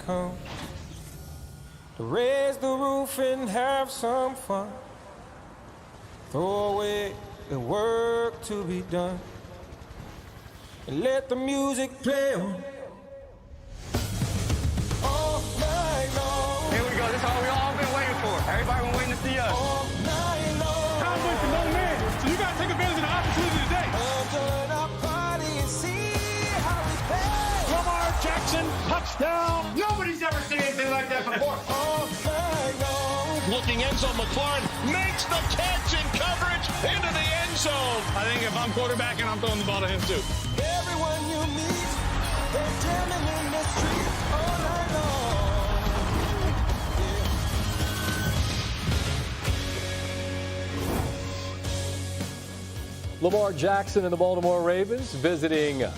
come to raise the roof and have some fun. Throw away the work to be done and let the music play on all night long. Here we go. This is all we all been waiting for. Everybody been waiting to see us. All night long. Cowboys the young man, so you got to take advantage of the opportunity today. Join our party and see how we play. Lamar Jackson, touchdown. Nobody's ever seen anything like that before. All night long. Looking end zone, McLaurin makes the catch in coverage into the end zone. I think if I'm quarterbacking, I'm throwing the ball to him too. Everyone you meet, they're jamming in the street all night long. Lamar Jackson and the Baltimore Ravens visiting the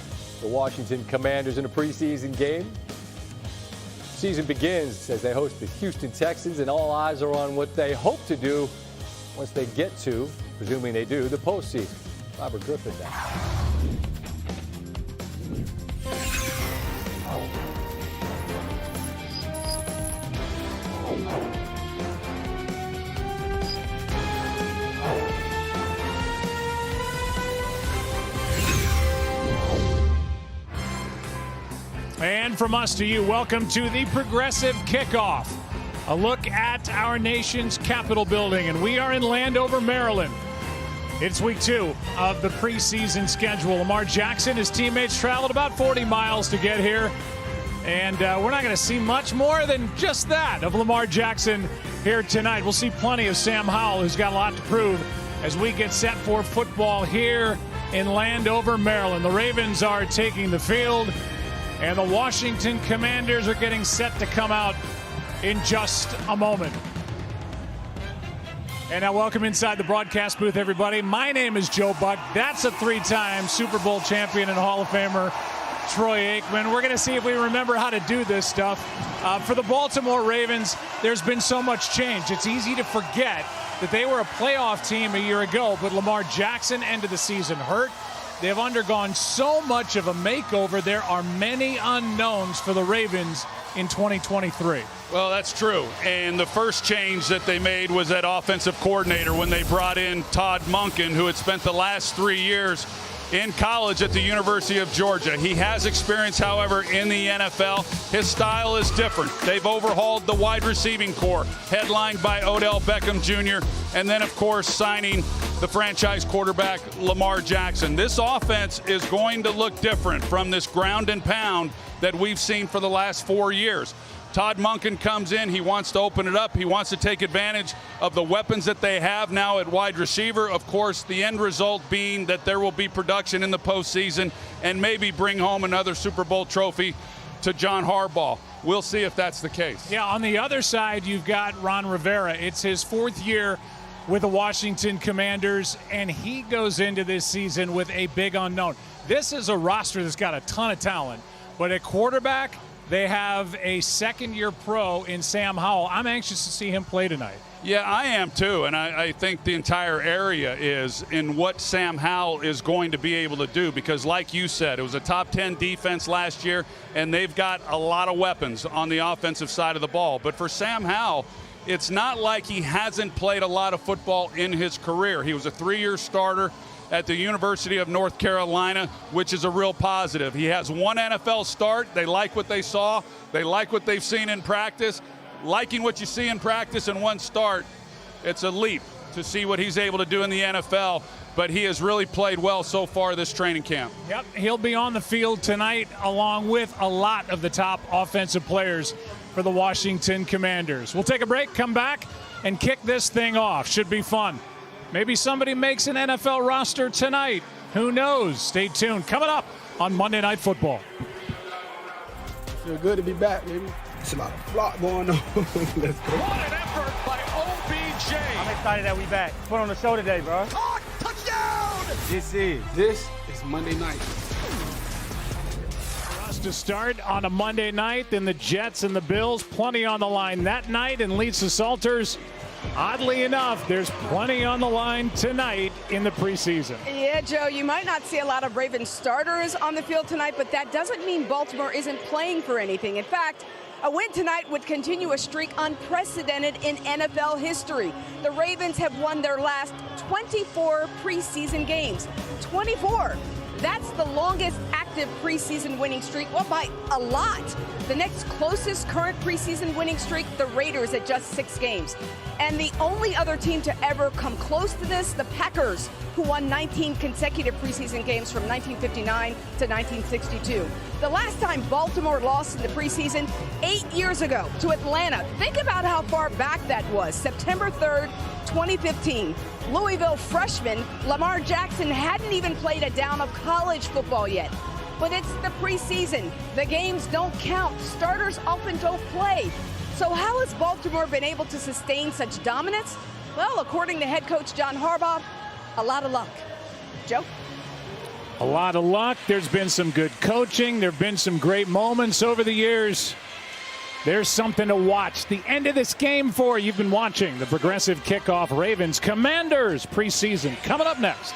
Washington Commanders in a preseason game. Season begins as they host the Houston Texans, and all eyes are on what they hope to do once they get to, presuming they do, the postseason. Robert Griffin now. And from us to you, welcome to the Progressive Kickoff. A look at our nation's Capitol building, and we are in Landover, Maryland. It's week 2 of the preseason schedule. Lamar Jackson, his teammates traveled about 40 miles to get here. And we're not going to see much more than just that of Lamar Jackson here tonight. We'll see plenty of Sam Howell, who's got a lot to prove as we get set for football here in Landover, Maryland. The Ravens are taking the field, and the Washington Commanders are getting set to come out in just a moment. And now welcome inside the broadcast booth, everybody. My name is Joe Buck. That's a 3-time Super Bowl champion and Hall of Famer, Troy Aikman. We're going to see if we remember how to do this stuff. For the Baltimore Ravens, there's been so much change. It's easy to forget that they were a playoff team a year ago, but Lamar Jackson ended the season hurt. They have undergone so much of a makeover. There are many unknowns for the Ravens in 2023. Well, that's true. And the first change that they made was that offensive coordinator when they brought in Todd Monken, who had spent the last 3 years in college at the University of Georgia. He has experience, however, in the NFL. His style is different. They've overhauled the wide receiving core, headlined by Odell Beckham Jr., and then, of course, signing the franchise quarterback, Lamar Jackson. This offense is going to look different from this ground and pound that we've seen for the last 4 years. Todd Monken comes in. He wants to open it up. He wants to take advantage of the weapons that they have now at wide receiver. Of course, the end result being that there will be production in the postseason and maybe bring home another Super Bowl trophy to John Harbaugh. We'll see if that's the case. Yeah, on the other side, you've got Ron Rivera. It's his 4th year with the Washington Commanders, and he goes into this season with a big unknown. This is a roster that's got a ton of talent, but at quarterback, they have a second-year pro in Sam Howell. I'm anxious to see him play tonight. Yeah, I am too, and I think the entire area is in what Sam Howell is going to be able to do, because like you said, it was a top 10 defense last year, and they've got a lot of weapons on the offensive side of the ball. But for Sam Howell, it's not like he hasn't played a lot of football in his career. He was a 3-year starter at the University of North Carolina, which is a real positive. He has 1 NFL start. They like what they saw. They like what they've seen in practice. Liking what you see in practice in 1 start, it's a leap to see what he's able to do in the NFL, but he has really played well so far this training camp. Yep, he'll be on the field tonight along with a lot of the top offensive players for the Washington Commanders. We'll take a break, come back, and kick this thing off. Should be fun. Maybe somebody makes an NFL roster tonight. Who knows? Stay tuned. Coming up on Monday Night Football. Feel good to be back, baby. It's a lot of flock going on. Let's go. What an effort by OBJ. I'm excited that we back. Put on the show today, bro. Touchdown! This is Monday night. For us to start on a Monday night, then the Jets and the Bills, plenty on the line that night, and Lisa Salters. Oddly enough, there's plenty on the line tonight in the preseason. Yeah, Joe, you might not see a lot of Ravens starters on the field tonight, but that doesn't mean Baltimore isn't playing for anything. In fact, A win tonight would continue a streak unprecedented in NFL history. The Ravens have won their last 24 preseason games. 24. That's the longest active preseason winning streak, well, by a lot. The next closest current preseason winning streak, the Raiders at just 6 games. And the only other team to ever come close to this, the Packers, who won 19 consecutive preseason games from 1959 to 1962. The last time Baltimore lost in the preseason, 8 years ago to Atlanta. Think about how far back that was. September 3rd, 2015. Louisville freshman Lamar Jackson hadn't even played a down of college football yet. But it's the preseason. The games don't count. Starters often don't play. So how has Baltimore been able to sustain such dominance? Well, according to head coach John Harbaugh, a lot of luck. Joe? A lot of luck. There's been some good coaching. There have been some great moments over the years. There's something to watch. The end of this game for you've been watching the Progressive Kickoff Ravens Commanders preseason. Coming up next.